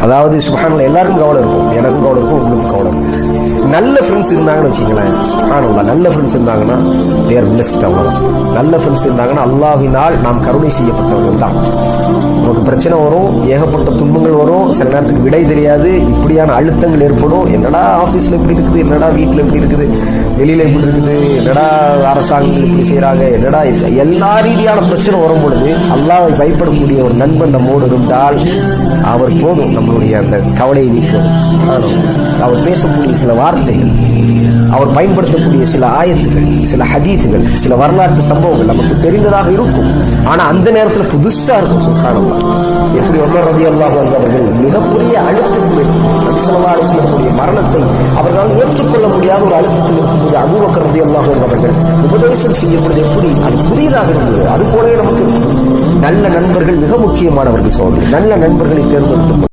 அதாவது சுப்ஹானல்லாஹ் எல்லாருக்கும் கவலை இருக்கும், எனக்கும் கவலை இருக்கும், உங்களுக்கு கவலை இருக்கும். நல்ல ஃப்ரெண்ட்ஸ் இருந்தாங்கன்னு வச்சுங்களேன், சுப்ஹானல்லாஹ் நல்ல ஃப்ரெண்ட்ஸ் இருந்தாங்கன்னா தேர் பிளெஸ்ட். அவ்வளவுதான். நல்ல ஃப்ரெண்ட்ஸ் இருந்தாங்கன்னா அல்லாஹ்வினால் நாம் கருணை செய்யப்பட்டவர்கள் தான். நமக்கு பிரச்சனை வரும், ஏகப்பட்ட துன்பங்கள் வரும், சில நேரத்துக்கு விடை தெரியாது, இப்படியான அழுத்தங்கள் ஏற்படும். என்னடா ஆபீஸ்ல இப்படி இருக்குது, என்னடா வீட்டுல இப்படி இருக்குது, வெளியில இப்படி இருக்குது, என்னடா அரசாங்கங்கள் இப்படி செய்யறாங்க, என்னடா எல்லா ரீதியான பிரச்சனை வரும் பொழுது அல்லாஹ்வை பயப்படக்கூடிய ஒரு நண்பன் நம்மோடு இருந்தால் அவர் போதும் நம்மளுடைய அந்த கவலையை நீக்கும். அவர் பேசக்கூடிய சில வார்த்தைகள், அவர் பயன்படுத்தக்கூடிய சில ஆயத்துகள், சில ஹதீஸுகள், சில வரலாற்று சம்பவங்கள் நமக்கு தெரிந்ததாக இருக்கும். ஆனா அந்த நேரத்தில் புதுசா இருக்கும். சுப்ஹானல்லாஹ். எப்படி உமர் ரலியல்லாஹு அன்ஹு அவர்கள் மிகப்பெரிய அழுத்தத்தில் நபி ஸல்லல்லாஹு அலைஹி வஸல்லம் மரணத்தை அவர்களால் ஏற்றுக்கொள்ள முடியாத ஒரு அழுத்தத்தில் இருக்கும்போது அபூபக்கர் ரலியல்லாஹு அன்ஹு அவர்கள் உபதேசம் செய்யப்படுவது எப்படி அது புதியதாக இருந்தது. அது போலவே நமக்கு நல்ல நண்பர்கள் மிக முக்கியமானவர்கள். சோழர்கள் நல்ல நண்பர்களை தேர்ந்தெடுத்து